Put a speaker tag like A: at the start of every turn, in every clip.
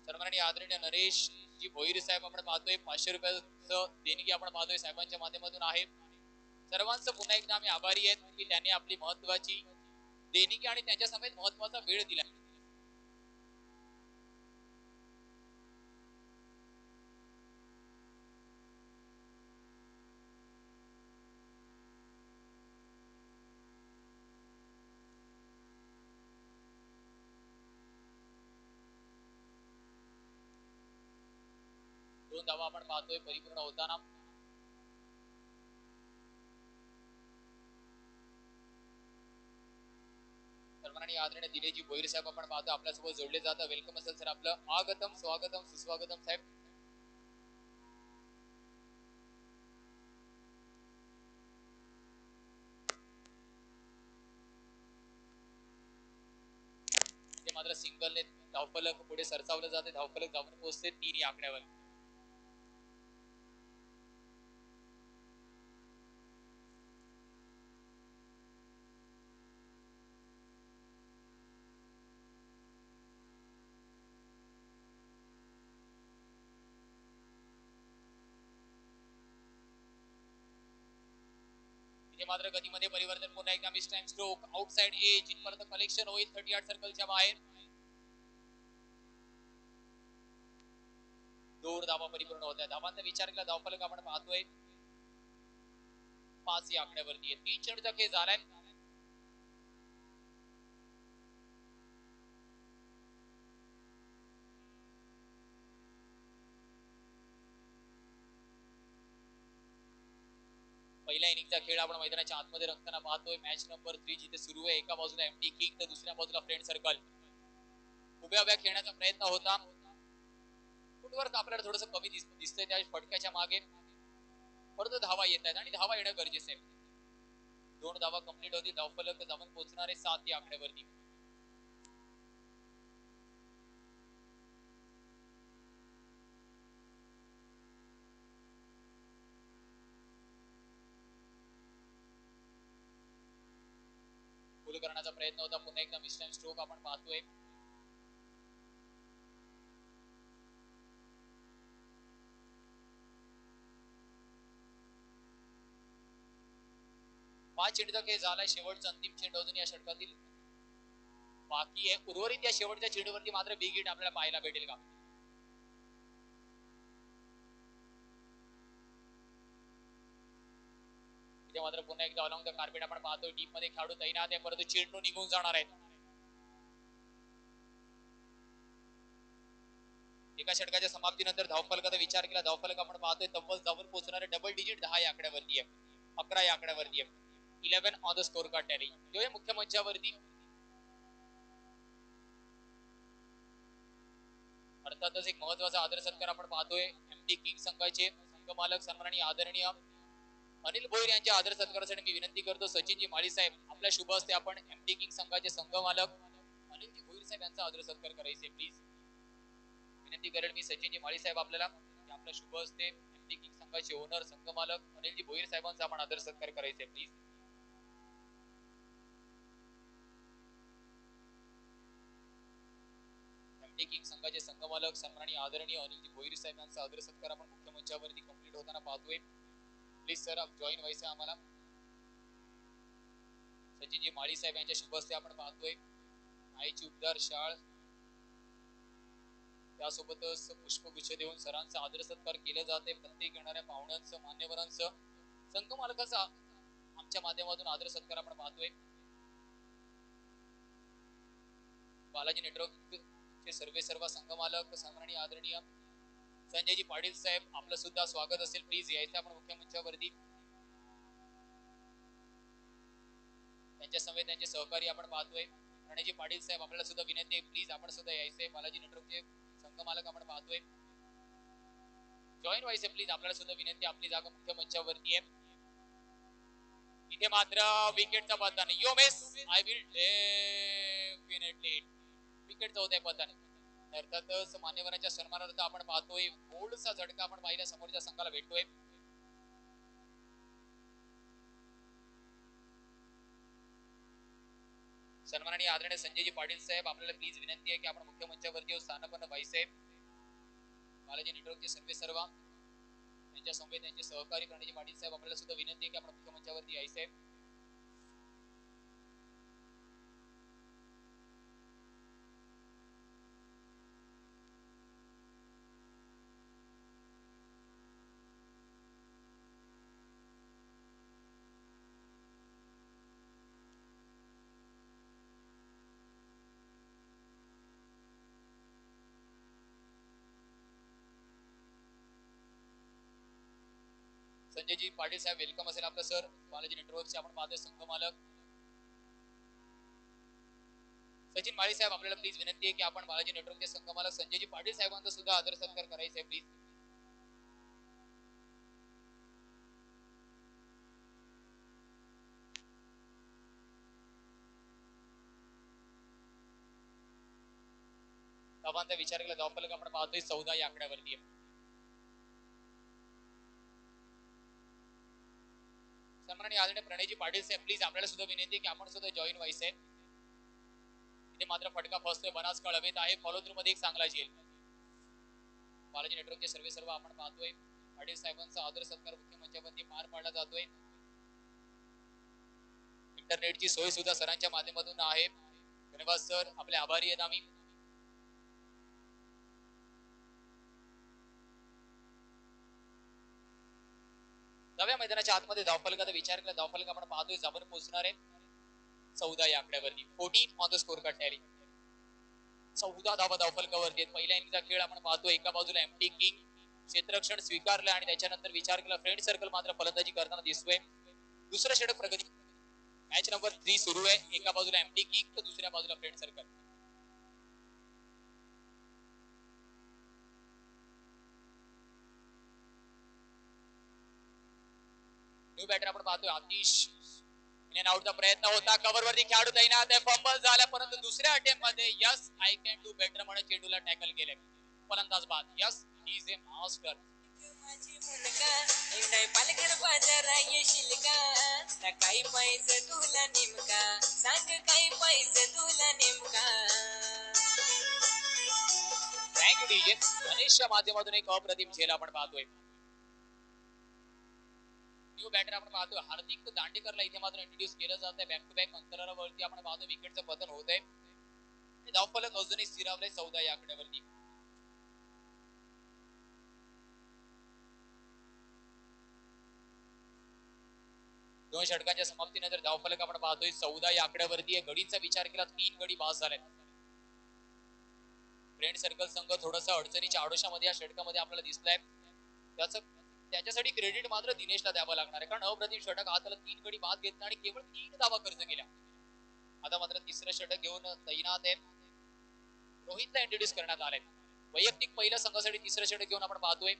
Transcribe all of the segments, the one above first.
A: सन्माननीय आदरणीय नरेश जी भोईर साहेब आपण पाहतोय 500 रुपयाचं देणगी आपण पाहतोय साहेबांच्या माध्यमातून आहे. सर्वांचं पुन्हा एकदा आम्ही आभारी आहेत की त्यांनी आपली महत्वाची देणगी आणि त्यांच्या समेत महत्वाचा वेळ दिला. दोन धावा आपण पाहतोय परिपूर्ण होताना. सन्माननीय आदरणीय दिलेजी भोईर साहेब आपण पाहतो आपल्यासोबत जोडले जातात. वेलकम असेल सर आपलं. आगतम स्वागतम सुस्वागतम साहेब. ते मात्र सिंगलने धावफलक पुढे सरसावलं जाते. धावफलक जाऊन पोहोचते 3 या आकड्यावर. मात्र गतीमध्ये परिवर्तन पुन्हा एकदा miss time stroke outside edge इथपर्यंत कलेक्शन होईल 38 सर्कलच्या बाहेर. दोन धावा परिपूर्ण होत्या. धावांचा विचार केला धावफलक आपण पाहतोय 5 या आकड्यावरती आहे. 3 चेंडूचा खेळ झालाय. पहिल्या इनिंगचा खेळ आपण मैदानाच्या आतमध्ये रंगताना पाहतोय. मॅच नंबर 3 जिथे सुरू आहे. एका बाजूला एमटी किंग तर दुसऱ्या बाजूला फ्रेंड सर्कल. उभ्या उभ्या खेळण्याचा प्रयत्न होता. फुटवर्क आपल्याला थोडंसं कमी दिसतंय त्या फटक्याच्या मागे. परत धावा येत आहेत आणि धावा येणं गरजेचं आहे. 2 धावा कंप्लीट होती. धावफलक जाऊन पोहोचणारे 7 या आकड्यावरती. गोल करण्याचा प्रयत्न होता. पुन्हा एकदा मिस टाइम स्ट्रोक आपण पाहतोय. पाच चेंडूचा खेळ झालाय. शेवटचा अंतिम चेंडू अजून या षटकातील बाकी आहे. उर्वरित या शेवटच्या चेंडूवरती मात्र बिग हिट आपल्याला पाहायला भेटेल का? इथे मात्र पुन्हा एकदा अलॉंग द कार्पेट आपण पाहतोय. टीम मध्ये खेळाडू तैनात आहे परंतु चेंडू निघून जाणार आहेत. एका षटकाच्या समाप्तीनंतर धावफलकाचा विचार केला. धावफलक आपण पाहतोय तब्बल जाऊन पोहोचणारे डबल डिजिट 10 या आकड्यावरती आहे. 11 या आकड्यावरती आहे. 11 on the score card tally. जो मुख्य मंचावरती अर्थातच एक महत्वाचा आदर सत्कार आपण पाहतोय. एमटी किंग संघाचे संघमालक सन्माननीय आदरणीय अनिल भोईर यांच्या आदर सत्कारासाठी मी विनंती करतो सचिनजी माळी साहेब आपल्या शुभ हस्ते आपण एमटी किंग संघाचे संघमालक अनिलजी भोईर साहेब यांचा आदर सत्कार करायचे प्लीज. विनंती करेल मी सचिनजी माळी साहेब आपल्याला आपल्या शुभ हस्ते एमटी किंग संघाचे ओनर संघमालक अनिलजी भोईर साहेबांचा आपण आदर सत्कार करायचे प्लीज. एमटी किंग संघाचे संघमालक सन्माननीय आदरणीय अनिलजी भोईर साहेब यांचा आदर सत्कार आपण मुख्य मंचावरती कंप्लीट होताना पाहतोय. प्लीज सर आप जॉईन व्हायचं आम्हाला. सचिनजी माळी साहेब यांच्या शुभ हस्ते आपण पाहतोय आईची उबदार शाळ त्यासोबतच पुष्पगुच्छ देऊन सरांचा आदर सत्कार केला जाते. प्रत्येक येणाऱ्या पाहुण्यांचं मान्यवरांचं संघ मालकाचा आमच्या माध्यमातून आदर सत्कार आपण पाहतोय. बालाजी नेटवर्क चे सर्व संघ मालक सन्माननीय आदरणीय संजयजी पाटील साहेब आपलं सुद्धा स्वागत असेल. प्लीज यायचं आपण मुख्य मंचावरती. त्यांच्या समेत त्यांचे सहकारी आपण पाहतोय. रणजी पाटील साहेब आपल्याला सुद्धा विनंती आहे प्लीज आपण सुद्धा यायचंय. बालाजी नेटवर्कचे संघ मालक आपण पाहतोय. जॉईन व्हायचे प्लीज आपल्याला सुद्धा विनंती. आपली जागा मुख्य मंचावरती आहे. इथे मात्र विकेटचा पतन. यो मिस आय विल डेफिनेटली विकेटचा होत आहे पतन. अर्थातच मान्यवरांच्या सन्मानार्थ आपण पाहतोय बोल्डचा झटका आपण पाहिल्या समोरच्या संघाला भेटतोय. सन्माननीय आदरणीय संजयजी पाटील साहेब आपल्याला प्लीज विनंती आहे की आपण मुख्य मंचावरती स्थानापन्न व्हायचंय. बालाजी नेटवर्कचे सर्व त्यांच्या समवेत त्यांचे सहकारी प्रणयजी पाटील साहेब आपल्याला सुद्धा विनंती आहे की आपण मुख्य मंचावरती यायचे. संजयजी पाटील साहेब वेलकम असेल आपलं सर. बालाजी नेटवर्कचे आपण पाहतोय संघ मालक सचिन माळी साहेब आपल्याला प्लीज विनंती आहे की आपण बालाजी नेटवर्कचे संघ मालक संजयजी पाटील साहेबांचा सुद्धा आदर सत्कार करायचा आहे प्लीज. धावांचा विचार केला धावफलक आपण पाहतोय 14 या आकड्यावरती आहे. सन्माननीय आदरणीय प्रणयजी पाटील साहेब प्लीज आपल्याला सुद्धा विनंती आहे की आपण सुद्धा जॉईन व्हायचंय. इथे मात्र फटका फसतोय बराच काळ हवेत आहे. फॉलो थ्रू मध्ये एक चांगला झेल. बालाजी नेटवर्कचे सर्व आपण पाहतोय. पाटील साहेबांचा आदर सत्कार मुख्य मंचावरती पार पाडला जातोय. इंटरनेटची सोय सुद्धा सरांच्या माध्यमातून आहे. धन्यवाद सर, आपले आभारी आहेत आम्ही. नव्या मैदानाच्या आतमध्ये धावफलकाचा विचार केला धावफलक आपण पाहतोय जाबर पोहोचणार आहे 14 या आकड्यावरती. 14 on the score card tally. 14 धावा धावफलकावरती. पहिल्या इनिंगचा खेळ आपण पाहतोय. एका बाजूला एमटी किंग क्षेत्ररक्षण स्वीकारलं आणि त्याच्यानंतर विचार केला फ्रेंड सर्कल मात्र फलंदाजी करताना दिसतोय. दुसरं षटक प्रगती. मॅच नंबर 3 सुरू आहे. एका बाजूला एमटी किंग तर दुसऱ्या बाजूला फ्रेंड सर्कल. न्यू बॅटर आपण पाहतोय आतिश. इन अँड आउटचा प्रयत्न होता. कव्हर वरती खेळाडू तैनात आहे. फंबल झाला परंतु दुसऱ्या अटेम्प्ट मध्ये yes I can do better म्हणून चेंडूला टॅकल केले. फलंदाज बाद. Yes he is a master.
B: माझी मुलगा इंडाय पालघर बाजारा येशील का काही पैसे तुला नेमका सांग काही पैसे तुला नेमका.
A: Thank you DJ. गणेशच्या माध्यमातून एक अप्रतिम झेल आपण पाहतोय. न्यू बॅटर आपण पाहतोय हार्दिक दांडेकरला इथे मात्र इंट्रोड्यूस केलं जात आहे. बॅक टू बॅक अंतरावरती आपण पाहतो विकेटचं पतन होत आहे. धावफलक अजूनही स्थिरावलंय 14 या आकड्यावरती. दोन षटकांच्या समाप्तीनंतर धावफलक आपण पाहतोय 14 या आकड्यावरती आहे. गडींचा विचार केला 3 गडी बास झाले. फ्रेंड सर्कल संघ थोडासा अडचणीच्या आडोशामध्ये या षटकामध्ये आपल्याला दिसलाय. त्याच्यासाठी क्रेडिट मात्र दिनेशला द्यावं लागणार आहे कारण अप्रतिम षटक हाताला 3 गडी बाद घेतला आणि केवळ 3 धावा खर्च केल्या. आता मात्र तिसरं षटक घेऊन तैनात आहे. रोहितला इंट्रोड्यूस करण्यात आलाय. वैयक्तिक पहिल्या संघासाठी तिसरं षटक घेऊन आपण पाहतोय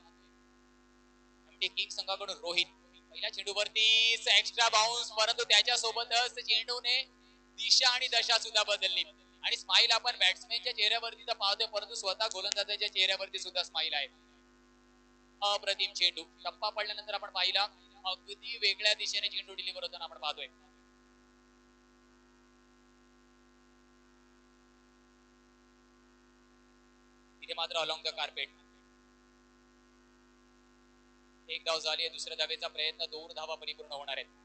A: किंग संघाकडून रोहित. पहिल्या चेंडूवरती एक्स्ट्रा बाउन्स परंतु त्याच्यासोबतच चेंडूने दिशा आणि दशा सुद्धा बदलली आणि स्माइल आपण बॅट्समॅनच्या चेहऱ्यावरती तर पाहतोय परंतु स्वतः गोलंदाजाच्या चेहऱ्यावरती सुद्धा स्माइल आहे. अप्रतिम चेंडू. टप्पा पडल्यानंतर आपण पाहिला अगदी वेगळ्या दिशेने चेंडू डिलिव्हर होताना आपण पाहतोय. इथे मात्र अलॉंग द कार्पेट. एक धाव झाली आहे. दुसऱ्या धावेचा प्रयत्न 2 धावा परिपूर्ण होणार आहेत.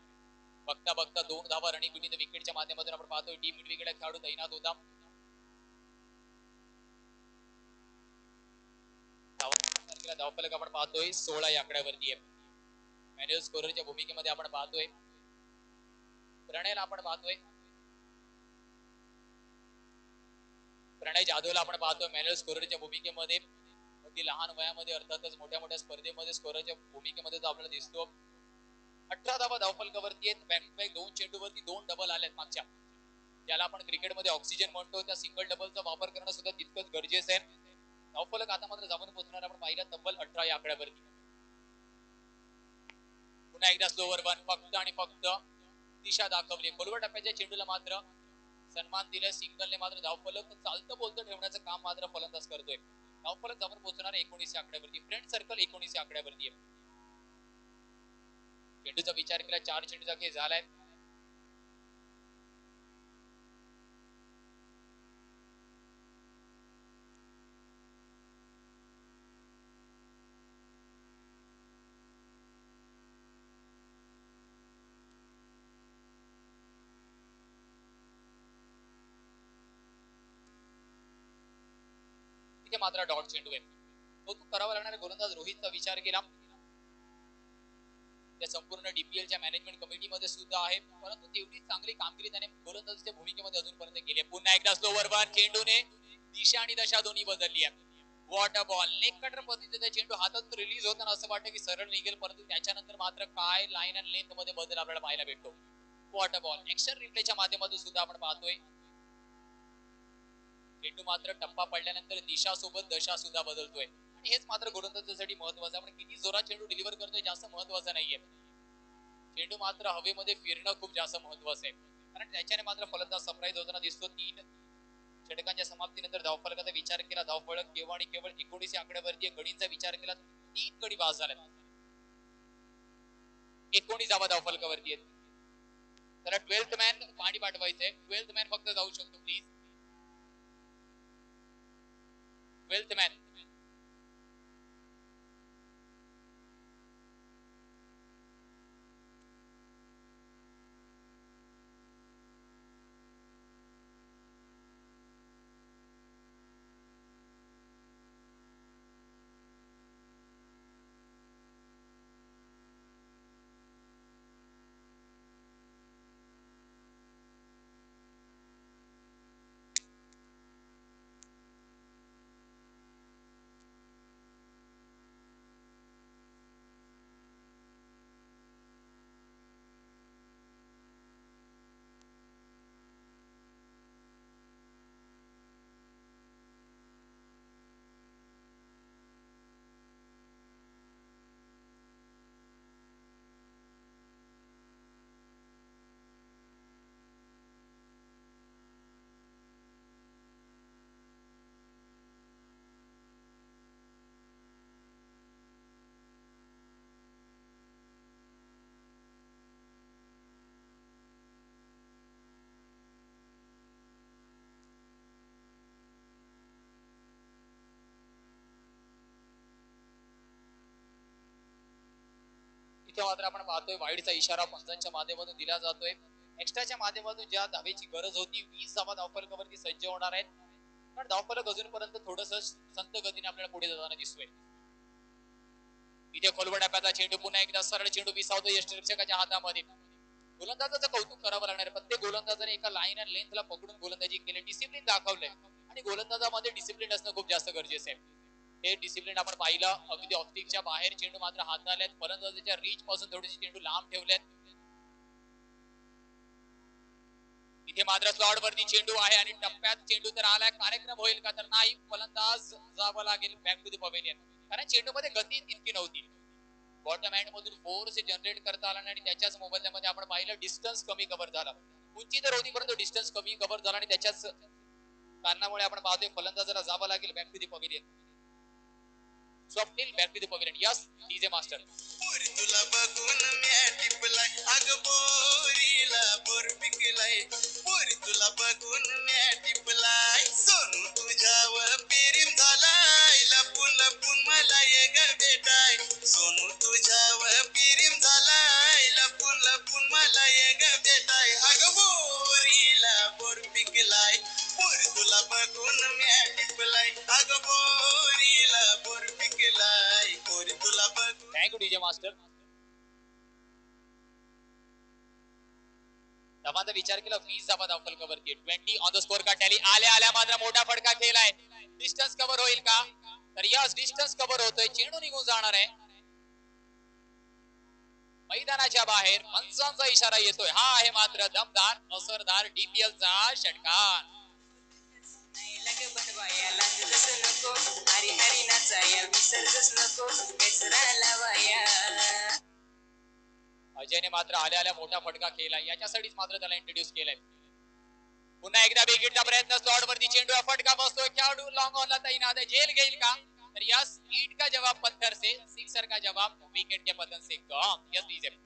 A: बघता बघता 2 धावा रनिंग विथ विकेटच्या माध्यमातून आपण पाहतोय. टीम मिड विकेट खेळाडू तैनात होता. धावफलक आपण पाहतोय 16 या आकड्यावरती आहे. मॅन्युअल स्कोररच्या भूमिकेमध्ये आपण पाहतोय प्रणयला आपण पाहतोय. प्रणय जाधवला आपण पाहतोय मॅन्युअल स्कोररच्या भूमिकेमध्ये. अगदी लहान वयामध्ये अर्थातच मोठ्या मोठ्या स्पर्धेमध्ये स्कोररच्या भूमिकेमध्ये तो आपल्याला दिसतो. 18 धावा धावफलकावरती आहेत. बॅक टू बॅक 2 चेंडूवरती 2 डबल आलेत मागच्या. ज्याला आपण क्रिकेटमध्ये ऑक्सिजन म्हणतो त्या सिंगल डबलचा वापर करणं सुद्धा तितकंच गरजेचं आहे. धावफलक आता मात्र जाऊन पोहोचणार आपण पाहिलं तब्बल 18 या आकड्यावरती. पुन्हा एकदा स्लोवर वन फक्त आणि फक्त दिशा दाखवली. खोलवर टप्प्याच्या चेंडूला मात्र सन्मान दिला. सिंगलने मात्र धावफलक चालतं बोलतं ठेवण्याचं काम मात्र फलंदाज करतोय. धावफलक जाऊन पोहोचणार 19 या आकड्यावरती. फ्रेंड सर्कल 19 या आकड्यावरती आहे. चेंडूचा विचार केला 4 चेंडूचा खेळ झालाय. इथे मात्र डॉट चेंडू आहे. कौतुक करावा लागणाऱ्या गोलंदाज रोहितचा विचार केला, त्या संपूर्ण डीपीएलच्या मॅनेजमेंट कमिटीमध्ये सुद्धा आहे, परंतु तेवढी चांगली कामगिरी त्याने गोलंदाजीच्या भूमिकेमध्ये अजूनपर्यंत केली आहे. पुन्हा एकदा स्लोवर वन, चेंडूने दिशा आणि दशा दोन्ही बदलली आहे. What a ball. Leg cutter पद्धतीचा चेंडू हातातून रिलीज होताना असं वाटतं की सरळ निघेल, परंतु त्याच्यानंतर मात्र काय लाईन अँड लेंथ मध्ये बदल आपल्याला पाहायला भेटतो. What a ball. एक्शन रिप्लेच्या माध्यमातून सुद्धा आपण पाहतोय चेंडू मात्र टप्पा पडल्यानंतर दिशा सोबत दशा सुद्धा बदलतोय, आणि हेच मात्र गोलंदाजासाठी महत्वाचं. आपण किती जोरात चेंडू डिलिव्हर करतोय जास्त महत्वाचं नाहीये, चेंडू मात्र हवेमध्ये फिरणं खूप जास्त महत्वाचं आहे, कारण त्याच्याने मात्र फलंदाज सरप्राईज होताना दिसतो. 3 षटकांच्या समाप्तीनंतर धावफलकाचा विचार केला, धावफलक केवळ आणि केवळ 19 आकड्यावरती गडींचा विचार केला, 3 गडी बाद झाल्यात, 19 धावा धावफलकावरती आहेत. त्याला 12th मॅन पाणी पाठवायचंय, 12th मॅन फक्त जाऊ शकतो प्लीज. 12th man. इथे मात्र आपण पाहतोय वाईडचा इशारा पंचांच्या माध्यमातून दिला जातोय. एक्स्ट्राच्या माध्यमातून ज्या धावेची गरज होती 20 धावा धावफलकावरती सज्ज होणार आहेत, पण धावफलक अजूनपर्यंत थोडस संत गतीने आपल्याला पुढे जाताना दिसतोय. इथे खोलवर टप्प्याचा चेंडू, पुन्हा एकदा सरळ चेंडू विसावतो यष्टिरक्षकाच्या हातामध्ये. गोलंदाजाचं कौतुक करावं लागणार आहे. प्रत्येक गोलंदाजाने एका लाईन अँड लेंथला पकडून गोलंदाजी केली, डिसिप्लिन दाखवलंय, आणि गोलंदाजामध्ये डिसिप्लिन असणं खूप जास्त गरजेचं आहे. हे डिसिप्लिन आपण पाहिलं. अगदी ऑफस्टिकच्या बाहेर चेंडू मात्र हाताळलेत, फलंदाजाच्या रीच पासून थोडीशी चेंडू लांब ठेवलेत. इथे मात्र स्लॉट वरती चेंडू आहे आणि टप्प्यात चेंडू तर आलाय. कार्यक्रम होईल का? तर नाही, फलंदाज जावं लागेल बॅक टू द पवेलियन, कारण चेंडू मध्ये गती तितकी नव्हती. बॉटम हँड मधून फोर्स जनरेट करता आला आणि त्याच्याच मोबदल्यामध्ये आपण पाहिलं डिस्टन्स कमी कव्हर झाला. उंची तर होती परंतु डिस्टन्स कमी कव्हर झाला, आणि त्याच्याच कारणामुळे आपण पाहतोय फलंदाजाला जावं लागेल back to the pavilion. Swapnil back to the pavilion. Yes DJ master.
C: तुला बघून म्या टिपलाय, अग बोरीला बोर पिकलाय, पोरी तुला बघून म्या टिपलाय, सोनू तुझ्यावर प्रेम झालाय, लपून लपून मला ये ग भेटाय, सोनू तुझ्यावर प्रेम झालाय, लपून लपून मला ये ग भेटाय, अग बोरीला बोर पिकलाय, पोरी तुला बघून म्या टिपलाय, अग बोरीला बोर पिकलाय, पोरी तुला बघून.
A: Thank you DJ master. धावांचा विचार केला, 20 धावा धावफलकावरती, 20 ऑन द स्कोर का टॅली. आल्या आल्या मात्र मोठा फटका केलाय. डिस्टन्स कव्हर होईल का? तर यस, डिस्टन्स कव्हर होतोय, चेंडू निघून जाणार आहे मैदानाच्या बाहेर. पंचांचा इशारा येतोय. हा आहे मात्र दमदार असरदार डीपीएलचा षटकार.
B: लग बनवाया लाजच नको, हरी हरी नाचाया विसर्जच नको, बेसरा लावाया.
A: अजयने मात्र आल्या आल्या मोठा फटका केला, याच्यासाठीच मात्र त्याला इंट्रोड्यूस केलाय. पुन्हा एकदा विकेटचा प्रयत्न, स्लॉट वरती चेंडू, फटका बसतोय, खेळाडू लॉंग ऑन ला तैनात है, जेल घेईल का? तर यस, ईट का जवाब पत्थर से, सिक्सर का जवाब विकेट के पतन से कम. Yes DJ.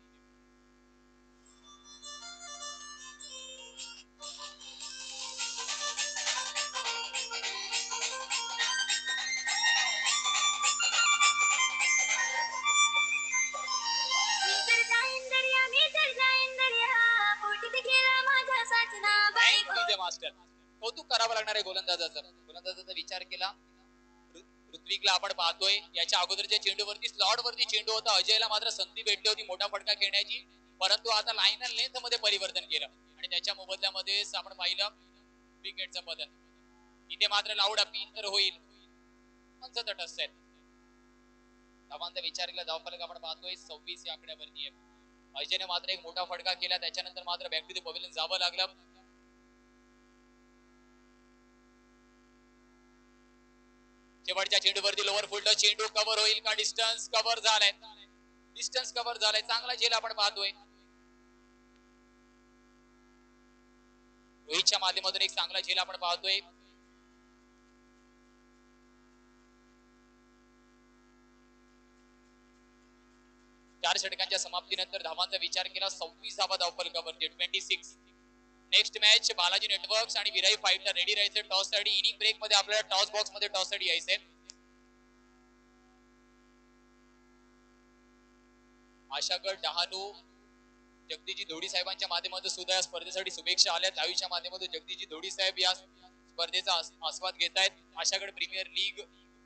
A: मास्टर. कौतुक करावं लागणार आहे गोलंदाजाचा विचार केला, ऋत्विकला आपण पाहतोय याच्या अगोदरच्या चेंडूवरती स्लॉट वरती चेंडू होता, अजयला मात्र संधी भेटली होती मोठा फटका खेळण्याची, परंतु आता लाईन अँड लेंथ मध्ये परिवर्तन केलं आणि त्याच्या मोबदल्यामध्ये आपण पाहिलं विकेटचं बदल. इथे मात्र लाऊड अपील तर होईल, पंच तटस्थ आहेत. धावांचा विचार केला धावफलक आपण पाहतोय 26 या आकड्यावरती आहे. अजयने मात्र एक मोठा फटका केला, त्याच्यानंतर मात्र बॅक टू द पवेलियन जावं लागलं. शेवटच्या चेंडूवरती लोअर फुलटो चेंडू कव्हर होईल का? डिस्टन्स कव्हर झालाय, डिस्टन्स कव्हर झालाय, चांगला झेल आपण पाहतोय. रोहितच्या माध्यमातून एक चांगला झेल आपण पाहतोय. चार षटकांच्या समाप्तीनंतर धावांचा विचार केला 26 धावा धावफलकावरती 26. नेक्स्ट मॅच बालाजी नेटवर्क्स आणि विराई फाईटला रेडी राहायचे टॉस साठी. इनिंग ब्रेक मध्ये आपल्याला टॉस बॉक्स मध्ये टॉस साठी यायचंय. आशागड डहाणू जगदीजी धोडी साहेबांच्या माध्यमातून सुद्धा या स्पर्धेसाठी शुभेच्छा आल्या. लाईव्हच्या माध्यमातून जगदीजी धोडी साहेब या स्पर्धेचा आस्वाद घेत आहेत. आशागड प्रीमियर लीग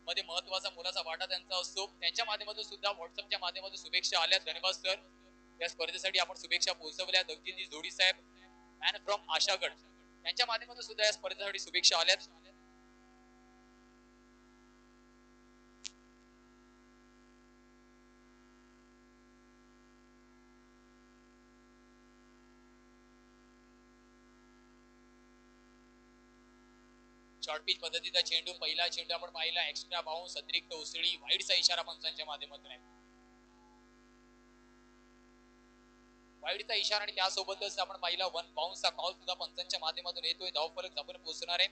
A: मध्ये महत्वाचा मोलाचा वाटा त्यांचा असतो. त्यांच्या माध्यमातून सुद्धा व्हॉट्सअपच्या माध्यमातून शुभेच्छा आल्या. धन्यवाद सर, या स्पर्धेसाठी आपण शुभेच्छा पोहोचवल्या. जगदीजी धोडी साहेब मॅन फ्रॉम आशागड यांच्या माध्यमातून सुद्धा या स्पर्धेसाठी शुभेच्छा आल्या. शॉर्ट पिच पद्धतीचा चेंडू, पहिला चेंडू आपण पाहिला एक्स्ट्रा बाउन्स, अतिरिक्त उसळी, वाईडचा इशारा पंचांच्या माध्यमातून आहे. वाईडचा इशारा आणि त्यासोबतच आपण पाहिला वन बाउन्सचा कॉल सुद्धा पंचांच्या माध्यमातून येतोय. धावफलक जबर पोहोचणार आहे.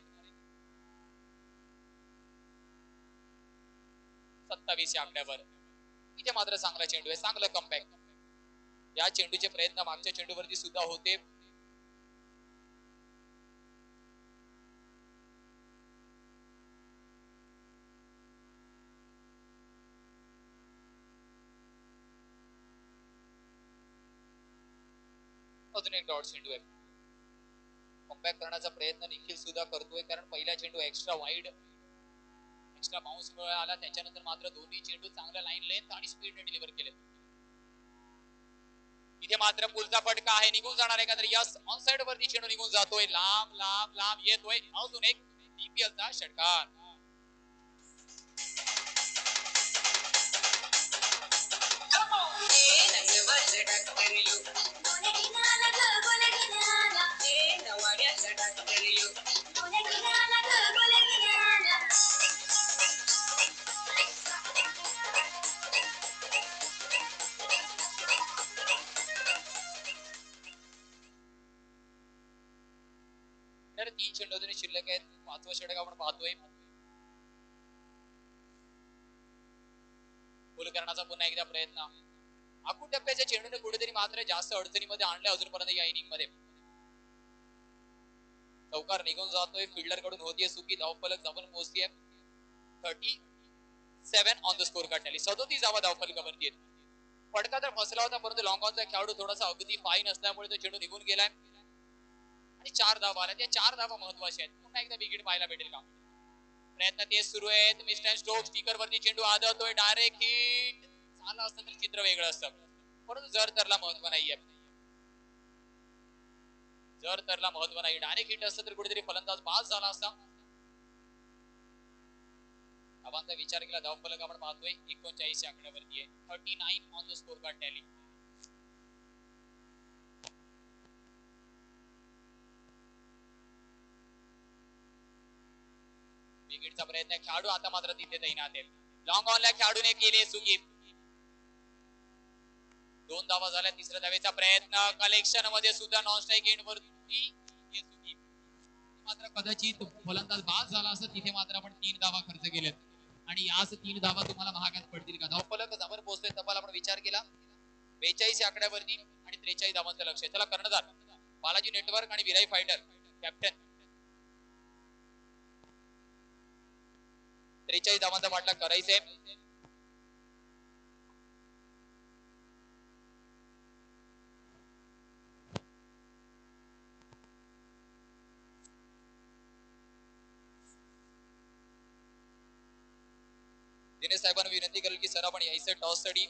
A: 27 या आकड्यावर. इथे मात्र चांगला चेंडू आहे, चांगलं कमबॅक. या चेंडूचे प्रयत्न मागच्या चेंडूवरती सुद्धा होते. अजून एक डॉट चेंडू आहे. कमबॅक करण्याचा प्रयत्न निखिल सुद्धा करतोय, कारण पहिला चेंडू एक्स्ट्रा वाईड एक्स्ट्रा बाउन्स आला, त्याच्यानंतर मात्र दोन्ही चेंडू चांगल्या लाईन लेंथ आणि स्पीडने डिलिव्हर केले. इथे मात्र पुलचा फटका आहे, निघून जाणार आहे का? तर यस, ऑन साइड वरती चेंडू निघून जातोय, लांब लांब लांब येतोय. अजून एक डीपीएलचा षटकार. तीन चेंडू अजून शिल्लक आहेत. पाचवा षटक आपण पाहतोय. गोल करण्याचा पुन्हा एकदा प्रयत्न. आखू टप्प्याच्या चेंडूने कुठेतरी मात्र जास्त अडचणीमध्ये आणले अजूनपर्यंत या इनिंग मध्ये. चौकार निघून जातोय, फिल्डर कडून होतीये चुकी. धावफलक जवळ पोहोचतीये 37 on the score card tally. 37 धावा धावफलकावरती आहेत. फटका तर फसला होता, परंतु लॉंग ऑनचा खेळाडू थोडासा अगदी फाईन असल्यामुळे तो चेंडू निघून गेलाय आणि 4 धावा आल्या. त्या 4 धावा महत्वाच्या आहेत. पुन्हा एकदा विकेट पाहायला भेटेल का? प्रयत्न तेच सुरू आहेत. मिस्टर स्टोक स्टिकर वरती चेंडू आदळतोय, डायरेक्ट हिट झाला असतं तर चित्र वेगळं असतं, परंतु जर तरला महत्व नाहीये. जर तरला महत्व नाही. डायरेक्ट हिट असतं तर कुठेतरी फलंदाज बाद झाला असता. धावांचा विचार केला धावफलक आपण पाहतोय 39 या आकड्यावरती आहे. 39 on the score card tally. विकेटचा प्रयत्न, खेळाडू आता मात्र तिथे तैनात आहे. लॉंग ऑनला खेळाडूने केले चुकी. 2 धावा झाल्या. तिसऱ्या धावेचा प्रयत्न, कलेक्शन मध्ये सुद्धा नॉन स्ट्राईक एंड वरती चुकी. मात्र कदाचित फलंदाज बाद झाला असं. तिथे मात्र आपण 3 धावा खर्च केलेत आणि याच 3 धावा तुम्हाला महागात पडतील का? धावफलक जवळ पोहोचतोय. तब्बल आपण विचार केला 42 या आकड्यावरती आणि 43 धावांचं लक्ष आहे. त्याला कर्णधार बालाजी नेटवर्क आणि विराई फायटर कॅप्टन 43 धावांचा वाटला करायचंय. दिनेश साहेबांना विनंती करेल की सर आपण यायचं टॉस साठी.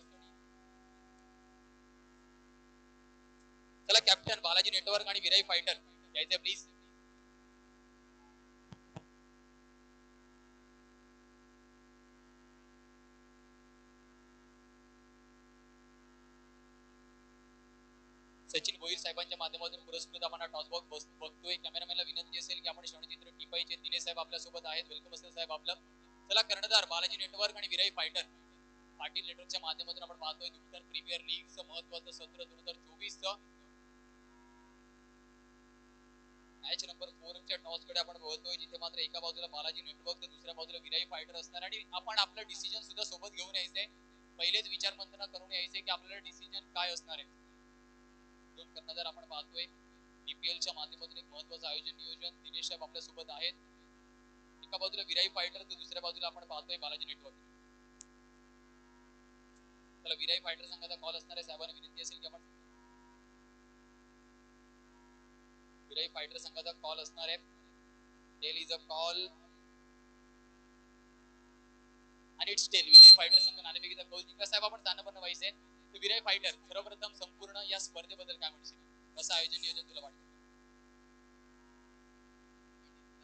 A: चला कॅप्टन बालाजी नेटवर्क आणि विराई फायटर यायचे प्लीज. सचिन भोईर साहेबांच्या माध्यमातून पुरस्कृत आपण टॉस बॉक्स बघतोय. कॅमेरामॅनला विनंती असेल की आपण क्षणचित्र टिपायचे. दिनेश साहेब आपल्या सोबत आहेत. वेलकम असेल साहेब आपलं. चला कर्णधार बालाजी नेटवर्क आणि विराई फायटर पाटील नेटवर्कच्या माध्यमातून आपण पाहतोय दुग्धर प्रीमियर लीगचं महत्वाचं सत्र 2024 मॅच नंबर 4 च्या टॉस कडे आपण बघतोय, जिथे मात्र एका बाजूला बालाजी नेटवर्क तर दुसऱ्या बाजूला विराई फायटर असणार आणि आपण आपलं डिसिजन सुद्धा सोबत घेऊन यायचंय. पहिलेच विचार मंथन करून यायचंय की आपल्याला डिसिजन काय असणार आहे. दोन कर्णधार आपण पाहतोय. बीपीएलच्या माध्यमातून एक महत्वाचं आयोजन नियोजन दिनेश साहेब आपल्या सोबत आहेत. एका बाजूला विराई फायटर तर दुसऱ्या बाजूला आपण पाहतोय बालाजी नेटवर्क. त्याला विराई फायटर संघाचा कॉल असणार आहे. साहेबांना विनंती असेल की आपण विराई फायटर संघाचा कॉल असणार आहे. टेल इज अ कॉल आणि इट्स टेल. विराई फायटर संघ नाणेफेकीचा कौल जिंकला. साहेब आपण स्थान पण व्हायचंय. विराई फायटर सर्वप्रथम संपूर्ण या स्पर्धेबद्दल काय म्हणशील? कसं आयोजन नियोजन तुला वाटतं?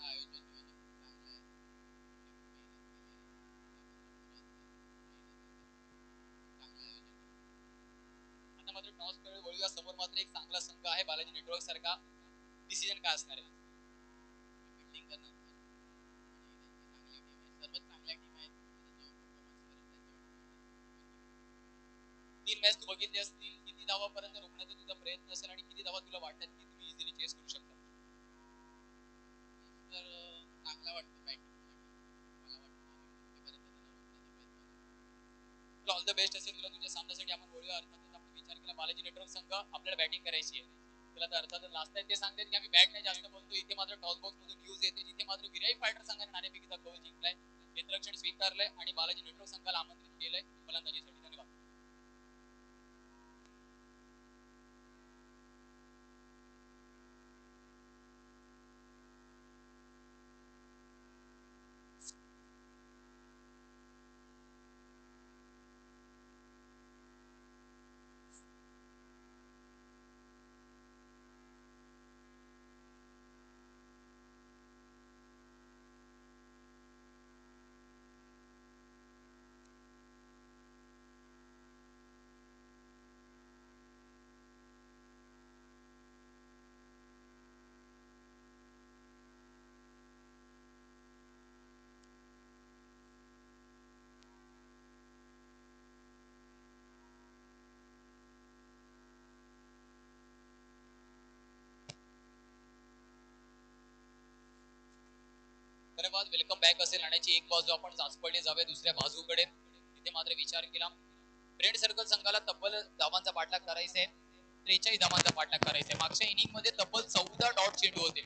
D: आयोजन नियोजन चांगलं आहे. चांगलं आयोजन.
A: आता मात्र टॉस कडे वळूया. समोर मात्र एक चांगला संघ आहे बालाजी नेटवर्क सारखा. डिसिजन काय असणार आहे?
D: फिल्डिंग करणं आणि त्यांची चांगली टीम आहे. सर्वच चांगल्या टीम आहेत. जो परफॉर्मन्स करेल त्याच्यावर
A: 3 मॅच तू बघितली असतील. किती धावापर्यंत रोखण्याचा तुझा प्रयत्न असेल आणि किती धावा तुला वाटतात की तुम्ही इझिली चेस करू शकता?
D: तर चांगला वाटतो बॅटिंग. मला वाटतं तिथपर्यंत त्यांना रोखण्याचा प्रयत्न.
A: तुला ऑल द बेस्ट असेल. तुला तुझ्या सामन्यासाठी आपण वळूया. अर्थातच आपण विचार केला बालाजी नेटवर्क संघ आपल्याला बॅटिंग करायची आहे. तुला तर अर्थातच लास्ट आहे ते सांगतात की आम्ही बॅट नाही जास्त बोलतो. इथे मात्र टॉस बॉक्स मधून न्यूज येते जिथे मात्र विराई फायटर संघाने नाणेफेकीचा कौल जिंकलाय, क्षेत्ररक्षण स्वीकारलंय आणि बालाजी नेटवर्क संघाला आमंत्रित केलंय फलंदाजीसाठी. धन्यवाद. धन्यवाद. वेलकम बॅक असेल. आणण्याची एक बाजू आपण चाचपडले जाऊया दुसऱ्या बाजूकडे. तिथे मात्र विचार केला फ्रेंड सर्कल संघाला तब्बल धावांचा पाठलाग करायचा आहे. 43 धावांचा पाठलाग करायचा आहे. मागच्या इनिंग मध्ये तब्बल 14 डॉट चेंडू होते.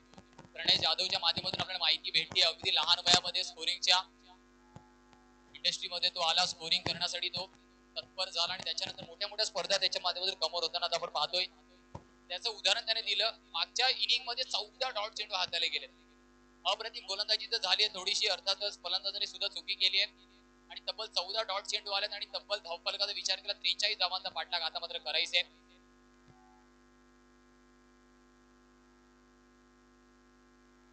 A: प्रणय जाधवच्या माध्यमातून आपल्याला माहिती भेटली. अगदी लहान वयामध्ये स्कोरिंगच्या इंडस्ट्रीमध्ये तो आला. स्कोरिंग करण्यासाठी तो तत्पर झाला आणि त्याच्यानंतर मोठ्या मोठ्या स्पर्धा त्याच्या माध्यमातून कमर होताना आपण पाहतोय. त्याचं उदाहरण त्याने दिलं. मागच्या इनिंग मध्ये 14 डॉट चेंडू हाताळले गेले. अप्रतिम गोलंदाजी तर झाली आहे थोडीशी. अर्थातच फलंदाजाने सुद्धा चुकी केली आहे आणि तब्बल 14 डॉट चेंडू आल्यात आणि तब्बल धावफलकाचा विचार केला 43 धावांचा पाठलाग आता मात्र करायचा आहे.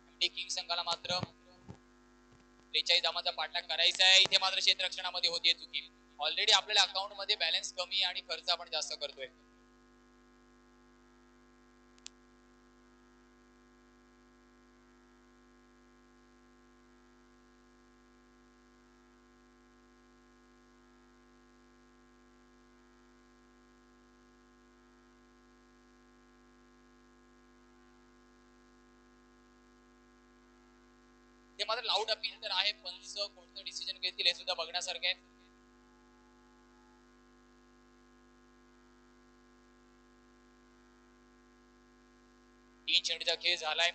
A: एमडी किंग संघाला मात्र 43 धावांचा पाठलाग करायचा आहे. इथे मात्र क्षेत्ररक्षणामध्ये होती चुकी. ऑलरेडी आपल्याला अकाउंट मध्ये बॅलन्स कमी आणि खर्च आपण जास्त करतोय. ते मात्र लाऊड अपील तर आहे. पंच कोणतं डिसिजन घेतील हे सुद्धा बघण्यासारखं आहे. तीन चेंडूचा खेळ झालाय.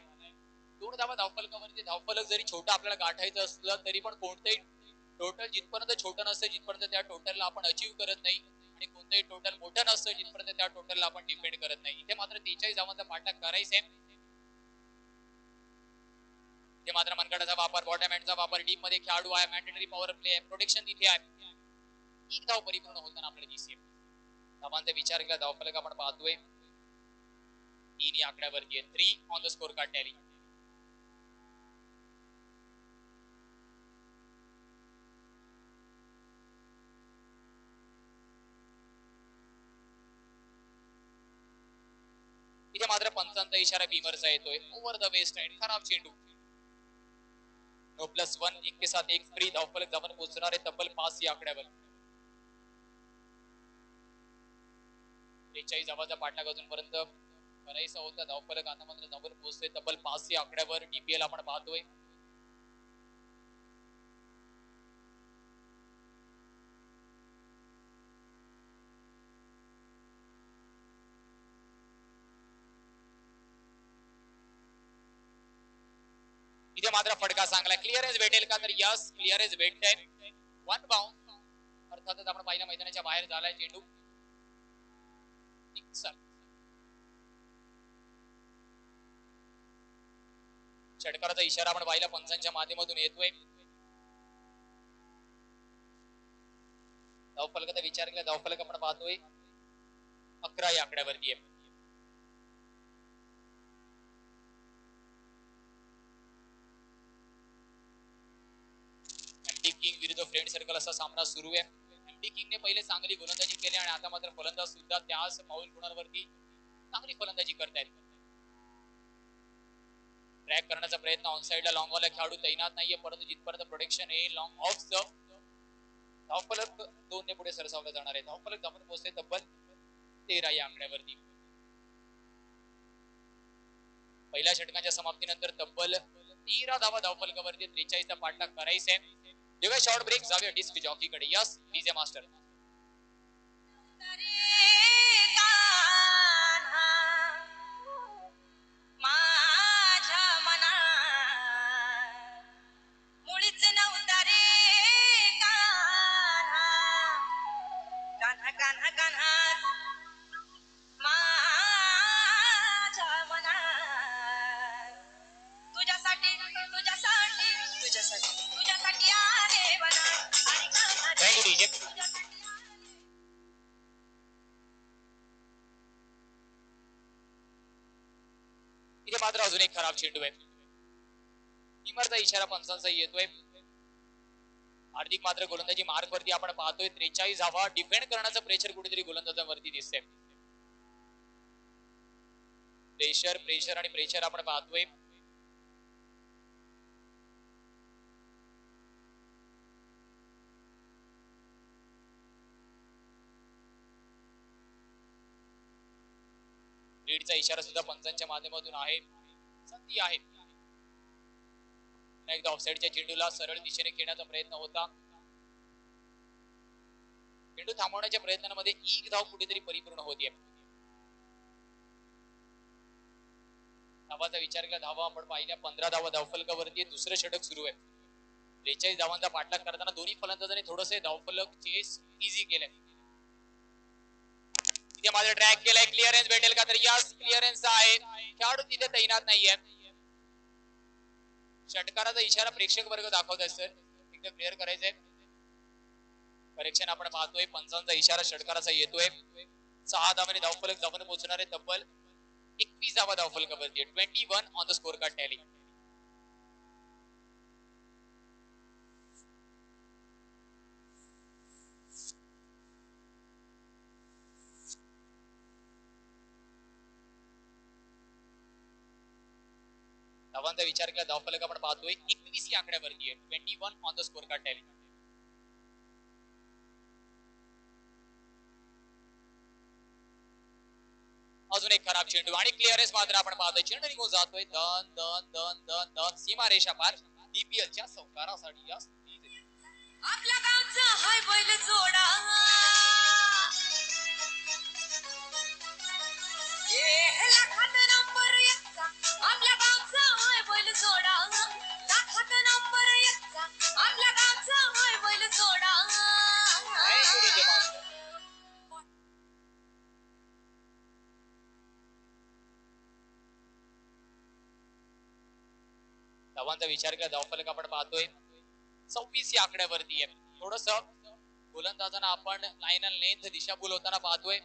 A: 2 धावा धावफलकावरती. धावफलक जरी छोटा आपल्याला गाठायचं असलं तरी पण कोणतंही टोटल जिथपर्यंत छोटं नसतं जिथपर्यंत त्या टोटलला आपण अचीव्ह करत नाही आणि कोणतंही टोटल मोठं नसतं जिथपर्यंत त्या टोटलला आपण डिपेंड करत नाही. इथे मात्र 43 धावांचा पाठलाग करायचा आहे. इथे मात्र मनगटाचा वापर, बॉटम हँडचा वापर, टीम मध्ये खेळाडू आहे, मॅन्डेटरी पॉवर प्ले आहे, प्रोटेक्शन तिथे आहे. एक धाव परिपूर्ण होताना आपल्याला दिसेल. धावांचा विचार केला धावफलक आपण पाहतोय 3 या आकड्यावरती आहे. 3 on the score card tally. इथे मात्र पंचांचा इशारा बीमरचा येतोय. ओव्हर द वेस्ट साइड, खराब चेंडू. नो +1, एक के साथ एक फ्री. धावफलक धावन पोहोचणार आहे तब्बल 5 या आकड्यावर. 43 धावांचा पाठलाग अजूनपर्यंत करायचा होता. धावफलक आता मात्र धावन पोहोचतोय तब्बल 5 या आकड्यावर. डीपीएल आपण पाहतोय. इथे मात्र फटका चांगला. क्लिअरन्स भेटेल का? तर यस, क्लिअरन्स भेटतंय. 1 बाउंड. अर्थातच आपण पहिल्या मैदानाच्या बाहेर झालाय चेंडू. षटकाराचा इशारा आपण पाहिला पंचांच्या माध्यमातून येतोय. धावफलकाचा विचार केला धावफलक आपण पाहतोय 11 या आकड्यावरती आहे. एमडी किंग विरुद्ध फ्रेंड सर्कल असा सामना सुरू आहे. एमडी किंगने पहिले चांगली गोलंदाजी केली आणि आता मात्र फलंदाज सुद्धा त्याच फाऊल गुणांवरती चांगली फलंदाजी करतायत. ट्रॅक करण्याचा प्रयत्न ऑन साइडला लॉंग वाला खेळाडू तैनात नाहीये, परंतु जिथपर्यंत प्रोटेक्शन आहे लॉंग ऑफचं धावफलक 2 ने पुढे सरसावला जाणार आहे. धावफलक धावून पोहोचते तब्बल 13 या आकड्यावरती. पहिल्या षटकाच्या समाप्तीनंतर तब्बल 13 धावा धावफलकावरती. 43 चा पाठलाग करायचा आहे. जेव्हा शॉर्ट ब्रेक जाऊया डिस्क जॉकीकडे. Yes DJ master. इथे मात्र अजून एक खराब चेंडू आहे. टीमरचा इशारा पंचांचा येतोय. हार्दिक मात्र गोलंदाजी मार्क वरती आपण पाहतोय. 43 धावा. डिफेंड करण्याचं प्रेशर कुठेतरी गोलंदाजांवरती दिसतंय. प्रेशर आणि प्रेशर आपण पाहतोय. लीडचा इशारा सुद्धा पंचांच्या माध्यमातून आहे. संधी आहे. एकदा ऑफसाइडच्या चेंडूला सरळ दिशेने खेळण्याचा प्रयत्न होता. चेंडू थांबवण्याच्या प्रयत्नांमध्ये एक धाव कुठेतरी परिपूर्ण होतीये. धावाचा विचार केला धावा आपण पाहिल्या 15 धावा धावफलकावरती. दुसरं षटक सुरू आहे. 43 धावांचा पाठलाग करताना दोन्ही फलंदाजांनी थोडंसं धावफलक चेस इझी केलंय. तिथे माझं ट्रॅक केलाय. क्लिअरन्स भेटेल का? तर यस क्लिअरन्स आहे. खेळाडू तिथे तैनात नाहीये. षटकाराचा इशारा प्रेक्षक वर्ग दाखवत सर. एकदा क्लिअर करायचंय. करेक्शन आपण पाहतोय. पंचांचा इशारा षटकाराचा येतोय. 6 धावांनी धावफलक धावून पोहोचणार आहे तब्बल 21 धावा धावफलकावरती. 21 on the score card tally. धावांचा विचार केला धावफलक आपण पाहतोय 21 या आकड्यावरती आहे. 21 on the score card tally. अजून एक खराब चेंडू आणि क्लिअरन्स मात्र आपण पाहतोय. चेंडू निघून जातोय दन दन दन दन दन सीमारेषा पार. डीपीएलच्या सौकारासाठी या
B: आपल्या गावचा हाय बैल जोडा लाखात नंबर 1 चा. आपल्या गावचा हाय बैल जोडा लाखात नंबर 1 चा. आपल्या गावचा हाय बैल जोडा.
A: धावांचा विचार केला धावफलक आपण पाहतोय 26 या आकड्यावरती आहे. थोडस गोलंदाजांना आपण लाईन अँड लेंथ दिशाभूल होताना पाहतोय.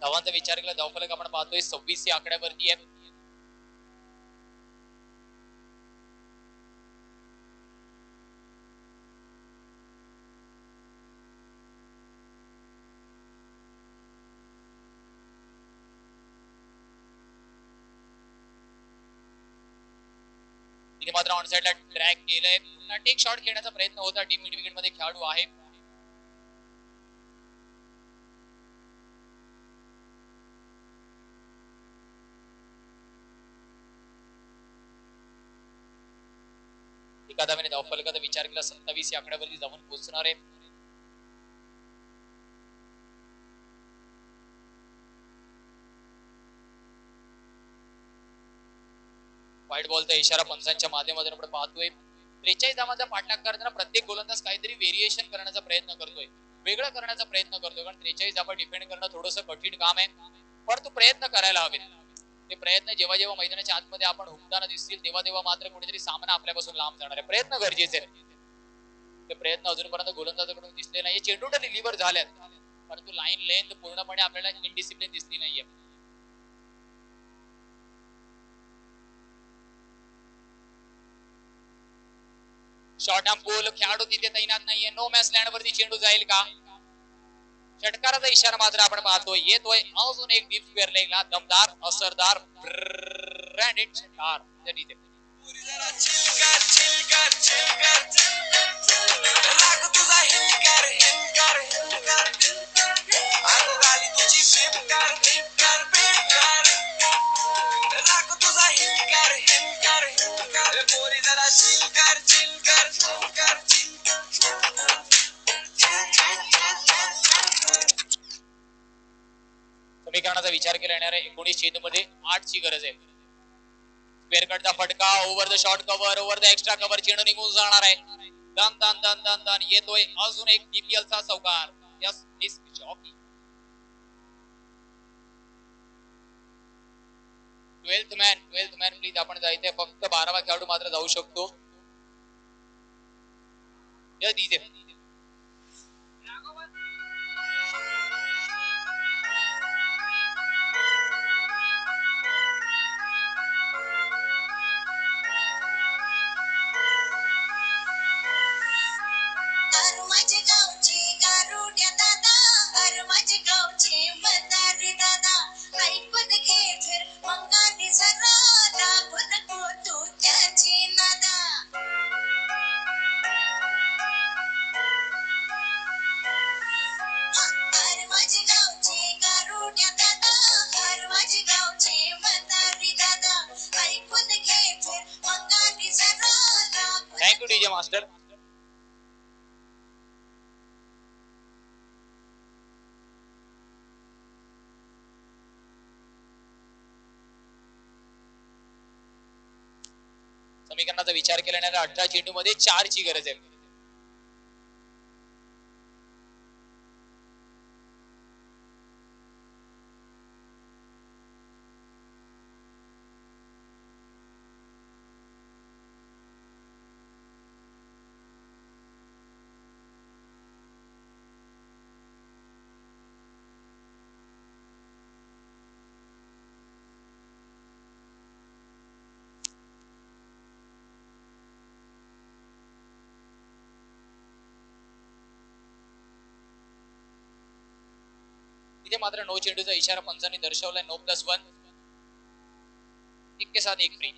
A: धावांचा विचार केला धावफलक आपण पाहतोय 26 या आकड्यावरती आहे. तिने मात्र ऑन साइडला ट्रॅक केलंय. पुन्हा टेक शॉट खेळण्याचा प्रयत्न होता. डीप मिड विकेट मध्ये खेळाडू आहे. एका धावेने धावफलकाचा विचार केला 27 या आकड्यावरती जाऊन पोहोचणार आहे. व्हाईट बॉलचा इशारा पंचांच्या माध्यमातून आपण पाहतोय. 43 धावांचा पाठलाग करताना प्रत्येक गोलंदाज काहीतरी व्हेरिएशन करण्याचा प्रयत्न करतोय, वेगळं करण्याचा प्रयत्न करतोय. कारण 43 धावा डिफेंड करणं थोडंसं कठीण काम आहे, पण तो प्रयत्न करायला हवे. ते प्रयत्न जेव्हा जेव्हा मैदानाच्या आतमध्ये आपण हुकताना दिसतील तेव्हा तेव्हा मात्र कुठेतरी सामना आपल्यापासून लांब जाणार आहे. प्रयत्न गरजेचे आहेत. ते प्रयत्न अजूनपर्यंत गोलंदाजाकडून दिसले नाहीये. चेंडू तर रिलीव्हर झाल्यात, परंतु लाईन लेंथ पूर्णपणे आपल्याला इनडिसिप्लिन दिसली नाहीये. शॉर्ट आर्म गोल खेळाडू तिथे तैनात नाहीये. नो मॅच लँड वरती चेंडू जाईल का? षटकाराचा इशारा मात्र आपण पाहतोय. येतोय अजून एक डीप स्क्वेअर लेगला दमदार असरदार ब्रँडेड षटकार. समीकरणाचा विचार केला येणार आहे. 19 चेंडूमध्ये 8 ची गरज आहे. स्क्वेअर कटचा फटका over the short cover, over the extra cover, चेंडू निघून जाणार आहे. दन दन दन दन दन येतोय अजून एक डीपीएल चा चौकार. Yes disc jockey. 12th man please आपण जायचंय. फक्त 12वा खेळाडू मात्र जाऊ शकतो. Yes DJ thank you DJ master. समीकरणाचा विचार केला येणाऱ्या 18 चेंडू मध्ये 4 ची गरज आहे. इथे मात्र नो चेंडूचा इशारा पंचांनी दर्शवलाय. नो +1. एक के साथ एक फ्री.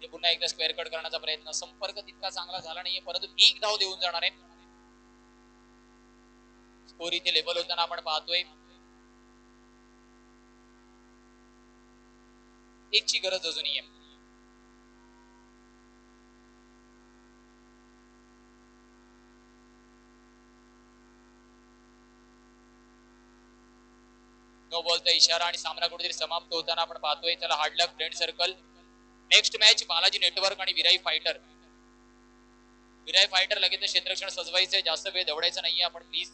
A: ते पुन्हा एकदा स्क्वेअर कट करण्याचा प्रयत्न, संपर्क तितका चांगला झाला नाहीये, परंतु एक धाव देऊन जाणार आहे. स्कोर इथे लेवल होताना आपण पाहतोय. एकची गरज अजूनही आहे. नो बॉलचा इशारा आणि सामना कुठेतरी समाप्त होताना आपण पाहतोय. त्याला hard luck friend circle. Next match Balaji network आणि विराई फायटर. विराई फायटर लगेच क्षेत्ररक्षण सजवायचंय, जास्त वेळ दौडायचा नाहीये आपण प्लीज.